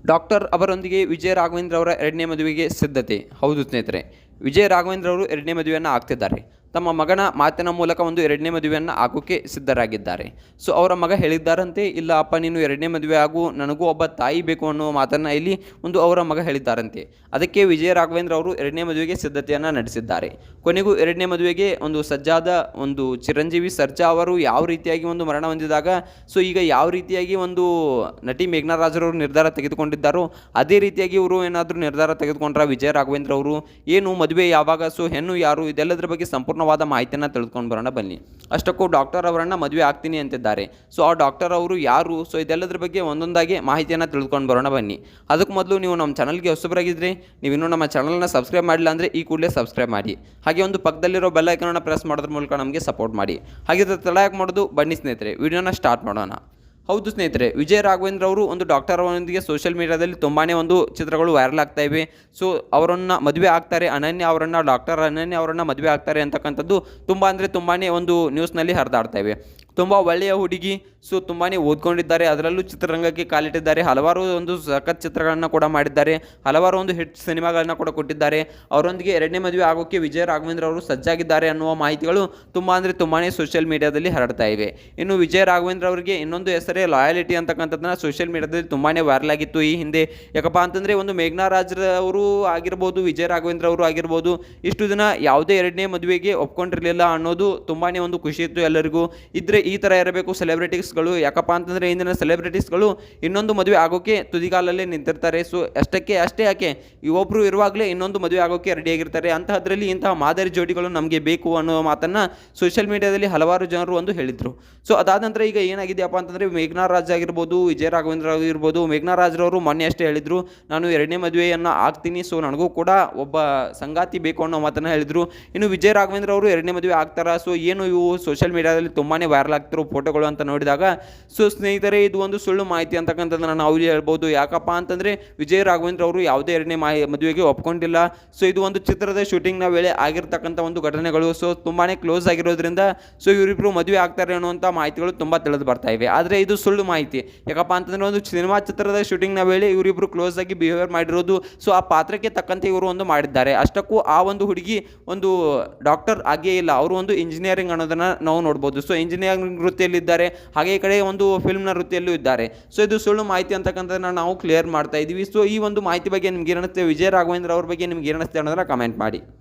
Doctor ಅವರೊಂದಿಗೆ ವಿಜಯ ರಾಘವೇಂದ್ರ ಅವರ ಎರಡನೇ ಮದುವೆಗೆ ಸಿದ್ಧತೆ. ಹೌದು ಸ್ನೇಹಿತರೆ, ವಿಜಯ ರಾಘವೇಂದ್ರ ಅವರು ಎರಡನೇ ಮದುವೆಯನ್ನು ಆಗ್ತಿದ್ದಾರೆ. ತಮ್ಮ ಮಗನ ಮಾತಿನ ಮೂಲಕ ಒಂದು ಎರಡನೇ ಮದುವೆಯನ್ನು ಆಗೋಕ್ಕೆ ಸಿದ್ಧರಾಗಿದ್ದಾರೆ. ಸೊ ಅವರ ಮಗ ಹೇಳಿದ್ದಾರಂತೆ, ಇಲ್ಲ ಅಪ್ಪ ನೀನು ಎರಡನೇ ಮದುವೆ ಆಗು, ನನಗೂ ಒಬ್ಬ ತಾಯಿ ಬೇಕು ಅನ್ನುವ ಮಾತನ್ನು ಇಲ್ಲಿ ಅವರ ಮಗ ಹೇಳಿದ್ದಾರಂತೆ. ಅದಕ್ಕೆ ವಿಜಯ ರಾಘವೇಂದ್ರ ಅವರು ಎರಡನೇ ಮದುವೆಗೆ ಸಿದ್ಧತೆಯನ್ನು ನಡೆಸಿದ್ದಾರೆ. ಕೊನೆಗೂ ಎರಡನೇ ಮದುವೆಗೆ ಸಜ್ಜಾದ ಚಿರಂಜೀವಿ ಸರ್ಜಾ ಅವರು ಯಾವ ರೀತಿಯಾಗಿ ಮರಣ ಹೊಂದಿದಾಗ ಈಗ ಯಾವ ರೀತಿಯಾಗಿ ನಟಿ ಮೇಘನಾ ರಾಜರವರು ನಿರ್ಧಾರ ತೆಗೆದುಕೊಂಡಿದ್ದಾರೋ ಅದೇ ರೀತಿಯಾಗಿ ಇವರು ಏನಾದರೂ ನಿರ್ಧಾರ ತೆಗೆದುಕೊಂಡ್ರ ವಿಜಯ ರಾಘವೇಂದ್ರ ಅವರು ಏನು ಮದುವೆ ಯಾವಾಗ, ಹೆಣ್ಣು ಯಾರು, ಇದೆಲ್ಲದರ ಬಗ್ಗೆ ಸಂಪೂರ್ಣವಾದ ಮಾಹಿತಿಯನ್ನು ತಿಳಿದುಕೊಂಡು ಬರೋಣ ಬನ್ನಿ. ಅಷ್ಟಕ್ಕೂ ಡಾಕ್ಟರ್ ಅವರನ್ನು ಮದುವೆ ಆಗ್ತೀನಿ ಅಂತಿದ್ದಾರೆ. ಸೊ ಆ ಡಾಕ್ಟರ್ ಅವರು ಯಾರು, ಇದೆಲ್ಲದರ ಬಗ್ಗೆ ಒಂದೊಂದಾಗಿ ಮಾಹಿತಿಯನ್ನು ತಿಳಿದುಕೊಂಡು ಬರೋಣ ಬನ್ನಿ. ಅದಕ್ಕೆ ಮೊದಲು ನೀವು ನಮ್ಮ ಚಾನಲ್ಗೆ ಹೊಸಬರಾಗಿದ್ದರೆ, ನೀವಿನ್ನೂ ನಮ್ಮ ಚಾನಲ್ನ ಸಬ್ಸ್ಕ್ರೈಬ್ ಮಾಡಿಲ್ಲ ಅಂದರೆ ಈ ಕೂಡಲೇ ಸಬ್ಸ್ಕ್ರೈಬ್ ಮಾಡಿ. ಹಾಗೆ ಪಕ್ಕದಲ್ಲಿರೋ ಬೆಲ್ ಐಕಾನನ್ನು ಪ್ರೆಸ್ ಮಾಡೋದ್ರ ಮೂಲಕ ನಮಗೆ ಸಪೋರ್ಟ್ ಮಾಡಿ. ಹಾಗೆ ತಡ ಯಾಕೆ ಮಾಡೋದು, ಬನ್ನಿ ಸ್ನೇಹಿತರೆ ವಿಡಿಯೋನ ಸ್ಟಾರ್ಟ್ ಮಾಡೋಣ. ಹೌದು ಸ್ನೇಹಿತರೆ, ವಿಜಯ ರಾಘವೇಂದ್ರ ಅವರು ಡಾಕ್ಟರ್ ಅವರೊಂದಿಗೆ ಸೋಷಿಯಲ್ ಮೀಡಿಯಾದಲ್ಲಿ ತುಂಬಾ ಚಿತ್ರಗಳು ವೈರಲ್ ಆಗ್ತಾ ಇವೆ. ಸೊ ಅವರನ್ನು ಮದುವೆ ಆಗ್ತಾರೆ, ಡಾಕ್ಟರ್ ಅನನ್ಯ ಅವರನ್ನು ಮದುವೆ ಆಗ್ತಾರೆ ಅಂತಕ್ಕಂಥದ್ದು ತುಂಬ ಅಂದರೆ ತುಂಬಾ ನ್ಯೂಸ್ನಲ್ಲಿ ಹರಿದಾಡ್ತಾ ಇವೆ. ತುಂಬ ಒಳ್ಳೆಯ ಹುಡುಗಿ, ಸೊ ತುಂಬಾ ಓದ್ಕೊಂಡಿದ್ದಾರೆ, ಅದರಲ್ಲೂ ಚಿತ್ರರಂಗಕ್ಕೆ ಕಾಲಿಟ್ಟಿದ್ದಾರೆ. ಹಲವಾರು ಸಖತ್ ಚಿತ್ರಗಳನ್ನು ಕೂಡ ಮಾಡಿದ್ದಾರೆ, ಹಲವಾರು ಹಿಟ್ ಸಿನಿಮಾಗಳನ್ನ ಕೂಡ ಕೊಟ್ಟಿದ್ದಾರೆ. ಅವರೊಂದಿಗೆ ಎರಡನೇ ಮದುವೆ ಆಗೋಕ್ಕೆ ವಿಜಯ ರಾಘವೇಂದ್ರ ಅವರು ಸಜ್ಜಾಗಿದ್ದಾರೆ ಅನ್ನುವ ಮಾಹಿತಿಗಳು ತುಂಬ ಅಂದರೆ ತುಂಬಾ ಸೋಷಿಯಲ್ ಮೀಡಿಯಾದಲ್ಲಿ ಹರಡ್ತಾ ಇವೆ. ಇನ್ನು ವಿಜಯ ರಾಘವೇಂದ್ರ ಅವರಿಗೆ ಇನ್ನೊಂದು ಹೆಸರೇ ಲಾಯಲಿಟಿ ಅಂತಕ್ಕಂಥದ್ದನ್ನ ಸೋಷಿಯಲ್ ಮೀಡಿಯಾದಲ್ಲಿ ತುಂಬಾ ವೈರಲ್ ಆಗಿತ್ತು ಈ ಹಿಂದೆ. ಯಾಕಪ್ಪ ಅಂತಂದರೆ ಮೇಘನಾ ರಾಜ್ರವರು ಆಗಿರ್ಬೋದು, ವಿಜಯ ರಾಘವೇಂದ್ರ ಅವರು ಆಗಿರ್ಬೋದು, ಇಷ್ಟು ದಿನ ಯಾವುದೇ ಎರಡನೇ ಮದುವೆಗೆ ಒಪ್ಕೊಂಡಿರಲಿಲ್ಲ ಅನ್ನೋದು ತುಂಬಾ ಖುಷಿ ಇತ್ತು ಎಲ್ಲರಿಗೂ. ಇದ್ರೆ ಈ ಥರ ಇರಬೇಕು ಸೆಲೆಬ್ರಿಟೀಸ್ಗಳು, ಯಾಕಪ್ಪ ಅಂತಂದರೆ ಇಂದಿನ ಸೆಲೆಬ್ರಿಟೀಸ್ಗಳು ಇನ್ನೊಂದು ಮದುವೆ ಆಗೋಕ್ಕೆ ತುದಿಗಾಲಲ್ಲೇ ನಿಂತಿರ್ತಾರೆ. ಸೊ ಅಷ್ಟೇ ಯಾಕೆ ಒಬ್ಬರು ಇರುವಾಗಲೇ ಇನ್ನೊಂದು ಮದುವೆ ಆಗೋಕ್ಕೆ ರೆಡಿಯಾಗಿರ್ತಾರೆ. ಅಂತಹದ್ರಲ್ಲಿ ಇಂತಹ ಮಾದರಿ ಜೋಡಿಗಳು ನಮಗೆ ಬೇಕು ಅನ್ನೋ ಮಾತನ್ನು ಸೋಷಿಯಲ್ ಮೀಡಿಯಾದಲ್ಲಿ ಹಲವಾರು ಜನರು ಹೇಳಿದರು. ಸೊ ಅದಾದ ನಂತರ ಈಗ ಏನಾಗಿದೆಯಪ್ಪ ಅಂತಂದರೆ ಮೇಘನಾ ರಾಜ್ ಆಗಿರ್ಬೋದು, ವಿಜಯ ರಾಘವೇಂದ್ರ ಆಗಿರ್ಬೋದು, ಮೇಘನಾ ರಾಜ್ರವರು ಮೊನ್ನೆ ಅಷ್ಟೇ ಹೇಳಿದರು, ನಾನು ಎರಡನೇ ಮದುವೆಯನ್ನು ಆಗ್ತೀನಿ, ಸೊ ನನಗೂ ಕೂಡ ಒಬ್ಬ ಸಂಗಾತಿ ಬೇಕು ಅನ್ನೋ ಮಾತನ್ನು ಹೇಳಿದರು. ಇನ್ನು ವಿಜಯ ರಾಘವೇಂದ್ರ ಅವರು ಎರಡನೇ ಮದುವೆ ಆಗ್ತಾರಾ, ಸೊ ಏನು ಇವು ಸೋಷಿಯಲ್ ಮೀಡಿಯಾದಲ್ಲಿ ತುಂಬಾ ವೈರಲ್ ಆಗ್ತಿರೋ ಫೋಟೋಗಳು ಅಂತ ನೋಡಿದಾಗ, ಸೊ ಸ್ನೇಹಿತರೆ ಇದು ಸುಳ್ಳು ಮಾಹಿತಿ ಅಂತಕ್ಕಂಥದ್ದನ್ನು ನಾವು ಹೇಳ್ಬೋದು. ಯಾಕಪ್ಪ ಅಂತಂದರೆ ವಿಜಯ ರಾಘವೇಂದ್ರ ಅವರು ಯಾವುದೇ ಎರಡನೇ ಮದುವೆಗೆ ಒಪ್ಕೊಂಡಿಲ್ಲ. ಸೊ ಇದು ಚಿತ್ರದ ಶೂಟಿಂಗ್ನ ವೇಳೆ ಆಗಿರ್ತಕ್ಕಂಥ ಘಟನೆಗಳು. ಸೊ ತುಂಬಾ ಕ್ಲೋಸ್ ಆಗಿರೋದ್ರಿಂದ ಸೊ ಇವರಿಬ್ಬರು ಮದುವೆ ಆಗ್ತಾರೆ ಅನ್ನುವಂಥ ಮಾಹಿತಿಗಳು ತುಂಬ ತಿಳಿದು ಬರ್ತಾ ಇವೆ. ಆದರೆ ಇದು ಸುಳ್ಳು ಮಾಹಿತಿ. ಯಾಕಪ್ಪ ಅಂತಂದರೆ ಸಿನಿಮಾ ಚಿತ್ರದ ಶೂಟಿಂಗ್ನ ವೇಳೆ ಇವರಿಬ್ಬರು ಕ್ಲೋಸ್ ಆಗಿ ಬಿಹೇವಿಯರ್ ಮಾಡಿರೋದು. ಸೊ ಆ ಪಾತ್ರಕ್ಕೆ ತಕ್ಕಂತೆ ಇವರು ಮಾಡಿದ್ದಾರೆ. ಅಷ್ಟಕ್ಕೂ ಆ ಹುಡುಗಿ ಡಾಕ್ಟರ್ ಆಗೇ ಇಲ್ಲ, ಅವರು ಇಂಜಿನಿಯರಿಂಗ್ ಅನ್ನೋದನ್ನು ನಾವು ನೋಡ್ಬೋದು. ಸೊ ಇಂಜಿನಿಯರಿಂಗ್ ವೃತ್ತಿಯಲ್ಲಿದ್ದಾರೆ, ಹಾಗೆ ಈ ಕಡೆ ಫಿಲ್ಮ್ನ ವೃತ್ತಿಯಲ್ಲೂ ಇದ್ದಾರೆ. ಸೊ ಇದು ಸುಳ್ಳು ಮಾಹಿತಿ ಅಂತಕ್ಕಂಥದ್ದನ್ನ ನಾವು ಕ್ಲಿಯರ್ ಮಾಡ್ತಾ ಇದ್ದೀವಿ. ಸೊ ಈ ಮಾಹಿತಿ ಬಗ್ಗೆ ನಿಮ್ಗೆ ಏನಿಸುತ್ತೆ, ವಿಜಯ ರಾಘವೇಂದ್ರ ಅವ್ರ ಬಗ್ಗೆ ನಿಮ್ಗೆ ಏನಿಸುತ್ತೆ ಅನ್ನೋದನ್ನ ಕಮೆಂಟ್ ಮಾಡಿ.